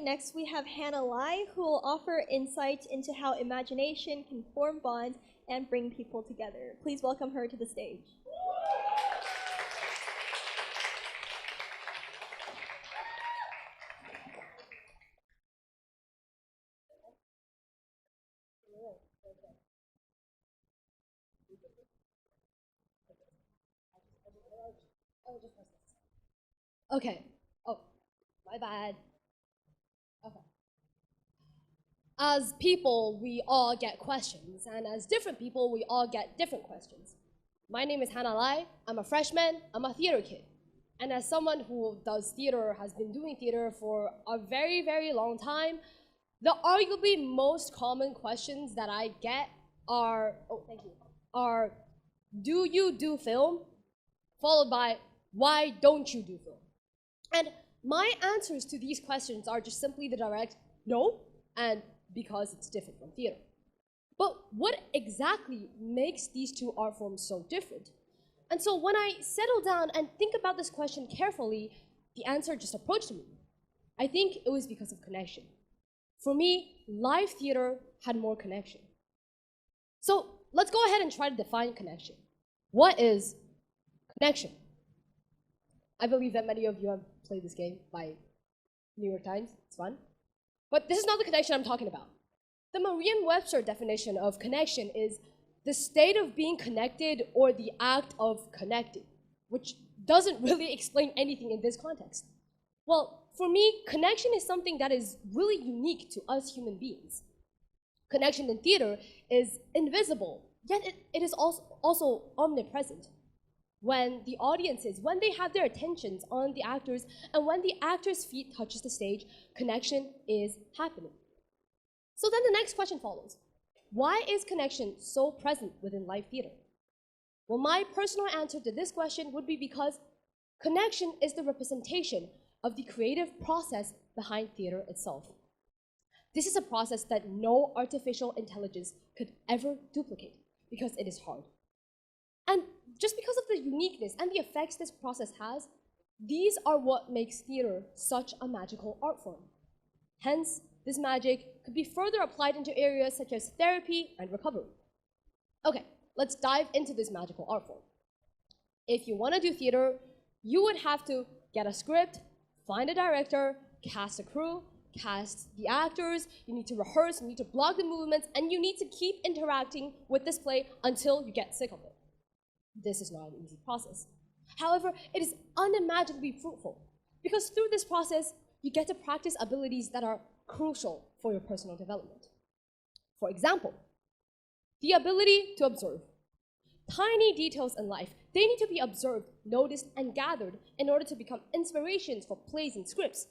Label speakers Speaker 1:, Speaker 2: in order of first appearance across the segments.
Speaker 1: next we have Hannah Lai, who will offer insight into how imagination can form bonds and bring people together. Please welcome her to the stage.
Speaker 2: Okay. Oh, my bad. Okay. As people, we all get questions, and as different people, we all get different questions. My name is Hannah Lai. I'm a freshman. I'm a theater kid. And as someone who does theater, has been doing theater for a very, very long time, the arguably most common questions that I get are, oh, thank you, are, do you do film? Followed by, why don't you do film? And my answers to these questions are just simply the direct no, and because it's different from theater. But what exactly makes these two art forms so different? And so when I settle down and think about this question carefully, the answer just approached me. I think it was because of connection. For me, live theater had more connection. So let's go ahead and try to define connection. What is connection? I believe that many of you have played this game by New York Times. It's fun. But this is not the connection I'm talking about. The Merriam-Webster definition of connection is the state of being connected or the act of connecting, which doesn't really explain anything in this context. Well, for me, connection is something that is really unique to us human beings. Connection in theater is invisible, yet it is also omnipresent. When the audiences, when they have their attentions on the actors, and when the actors' feet touches the stage, connection is happening. So then the next question follows. Why is connection so present within live theater? Well, my personal answer to this question would be because connection is the representation of the creative process behind theater itself. This is a process that no artificial intelligence could ever duplicate because it is hard. And just because of the uniqueness and the effects this process has, these are what makes theater such a magical art form. Hence, this magic could be further applied into areas such as therapy and recovery. Okay, let's dive into this magical art form. If you want to do theater, you would have to get a script, find a director, cast a crew, cast the actors, you need to rehearse, you need to block the movements, and you need to keep interacting with this play until you get sick of it. This is not an easy process. However, it is unimaginably fruitful because through this process, you get to practice abilities that are crucial for your personal development. For example, the ability to observe. Tiny details in life, they need to be observed, noticed, and gathered in order to become inspirations for plays and scripts.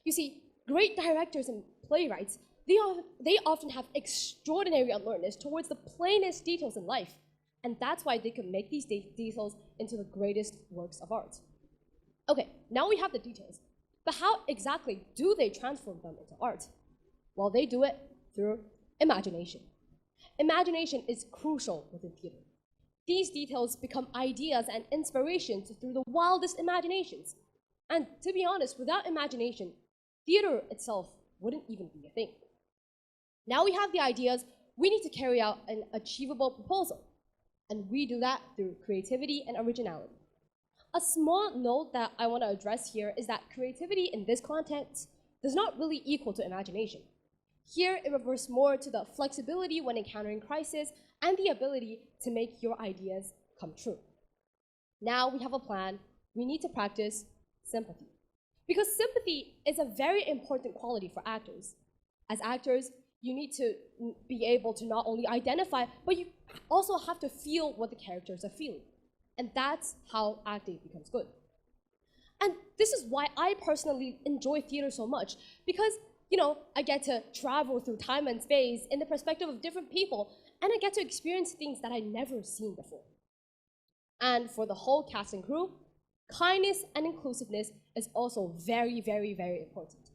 Speaker 2: You see, great directors and playwrights, they often have extraordinary alertness towards the plainest details in life, and that's why they can make these details into the greatest works of art. Okay, now we have the details, but how exactly do they transform them into art? Well, they do it through imagination. Imagination is crucial within theater. These details become ideas and inspirations through the wildest imaginations. And to be honest, without imagination, theater itself wouldn't even be a thing. Now we have the ideas, we need to carry out an achievable proposal. And we do that through creativity and originality. A small note that I want to address here is that creativity in this context does not really equal to imagination. Here, it refers more to the flexibility when encountering crisis and the ability to make your ideas come true. Now we have a plan, we need to practice sympathy. Because sympathy is a very important quality for actors. As actors, you need to be able to not only identify, but you also have to feel what the characters are feeling. And that's how acting becomes good. And this is why I personally enjoy theater so much, because I get to travel through time and space in the perspective of different people, and I get to experience things that I've never seen before. And for the whole cast and crew, kindness and inclusiveness is also very, very, very important.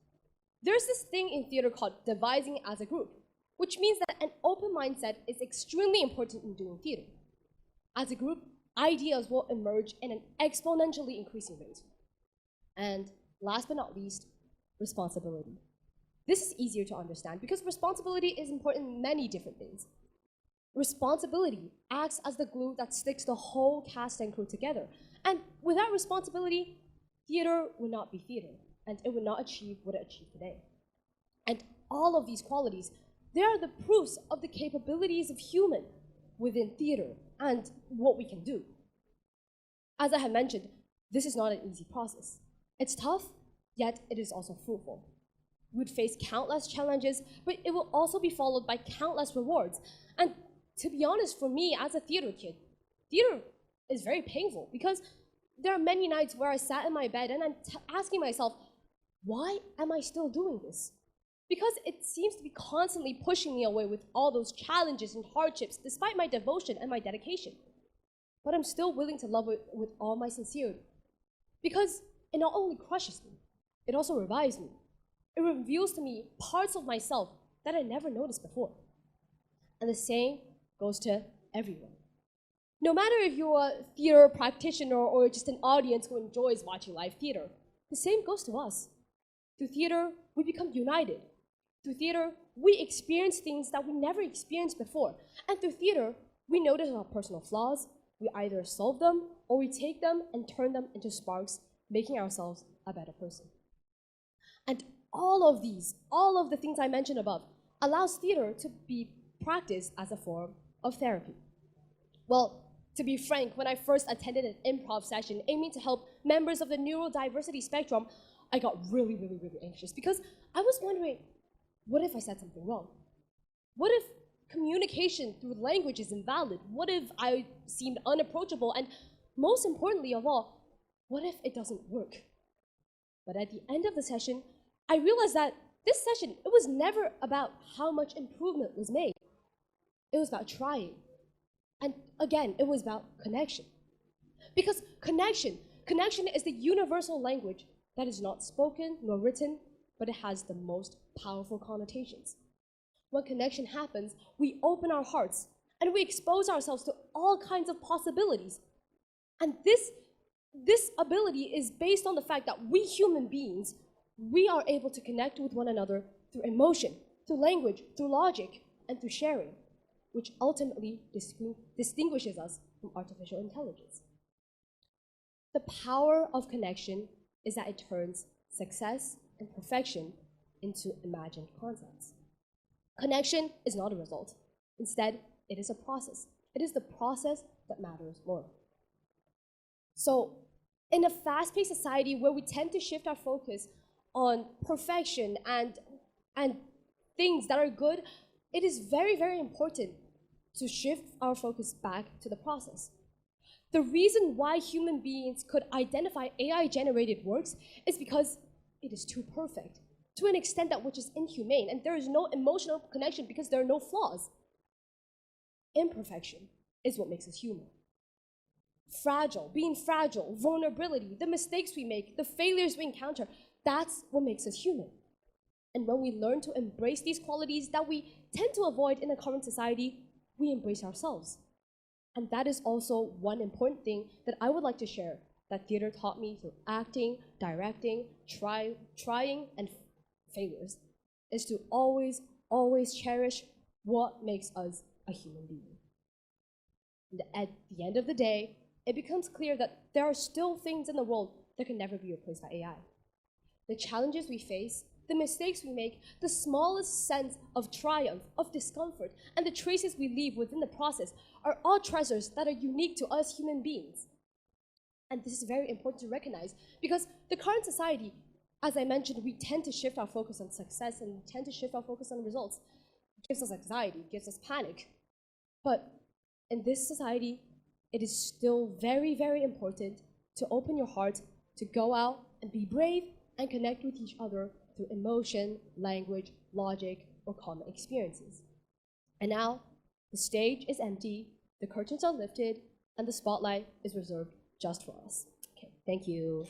Speaker 2: There's this thing in theater called devising as a group, which means that an open mindset is extremely important in doing theater. As a group, ideas will emerge in an exponentially increasing rate. And last but not least, responsibility. This is easier to understand because responsibility is important in many different things. Responsibility acts as the glue that sticks the whole cast and crew together. And without responsibility, theater would not be theater, and it would not achieve what it achieved today. And all of these qualities, they are the proofs of the capabilities of human within theater and what we can do. As I have mentioned, this is not an easy process. It's tough, yet it is also fruitful. We would face countless challenges, but it will also be followed by countless rewards. And to be honest, for me as a theater kid, theater is very painful because there are many nights where I sat in my bed and I'm asking myself, why am I still doing this? Because it seems to be constantly pushing me away with all those challenges and hardships despite my devotion and my dedication. But I'm still willing to love it with all my sincerity. Because it not only crushes me, it also revives me. It reveals to me parts of myself that I never noticed before. And the same goes to everyone. No matter if you're a theater practitioner or just an audience who enjoys watching live theater, the same goes to us. Through theater, we become united. Through theater, we experience things that we never experienced before. And through theater, we notice our personal flaws, we either solve them or we take them and turn them into sparks, making ourselves a better person. And all of the things I mentioned above, allows theater to be practiced as a form of therapy. Well, to be frank, when I first attended an improv session aiming to help members of the neurodiversity spectrum, I got really anxious because I was wondering, what if I said something wrong? What if communication through language is invalid? What if I seemed unapproachable? And most importantly of all, what if it doesn't work? But at the end of the session, I realized that this session, it was never about how much improvement was made. It was about trying. And again, it was about connection. Because connection is the universal language that is not spoken nor written, but it has the most powerful connotations. When connection happens, we open our hearts and we expose ourselves to all kinds of possibilities. And this ability is based on the fact that we human beings, we are able to connect with one another through emotion, through language, through logic, and through sharing, which ultimately distinguishes us from artificial intelligence. The power of connection is that it turns success and perfection into imagined concepts. Connection is not a result. Instead, it is a process. It is the process that matters more. So, in a fast-paced society where we tend to shift our focus on perfection and things that are good, it is very important to shift our focus back to the process. The reason why human beings could identify AI-generated works is because it is too perfect, to an extent that which is inhumane, and there is no emotional connection because there are no flaws. Imperfection is what makes us human. Being fragile, vulnerability, the mistakes we make, the failures we encounter, that's what makes us human. And when we learn to embrace these qualities that we tend to avoid in the current society, we embrace ourselves. And that is also one important thing that I would like to share that theater taught me through acting, directing, trying, and failures, is to always cherish what makes us a human being. And at the end of the day, it becomes clear that there are still things in the world that can never be replaced by AI. The challenges we face, the mistakes we make, the smallest sense of triumph, of discomfort, and the traces we leave within the process are all treasures that are unique to us human beings. And this is very important to recognize because the current society, as I mentioned, we tend to shift our focus on success and we tend to shift our focus on results. It gives us anxiety, it gives us panic. But in this society, it is still very important to open your heart, to go out and be brave and connect with each other through emotion, language, logic, or common experiences. And now, the stage is empty, the curtains are lifted, and the spotlight is reserved just for us. Okay, thank you.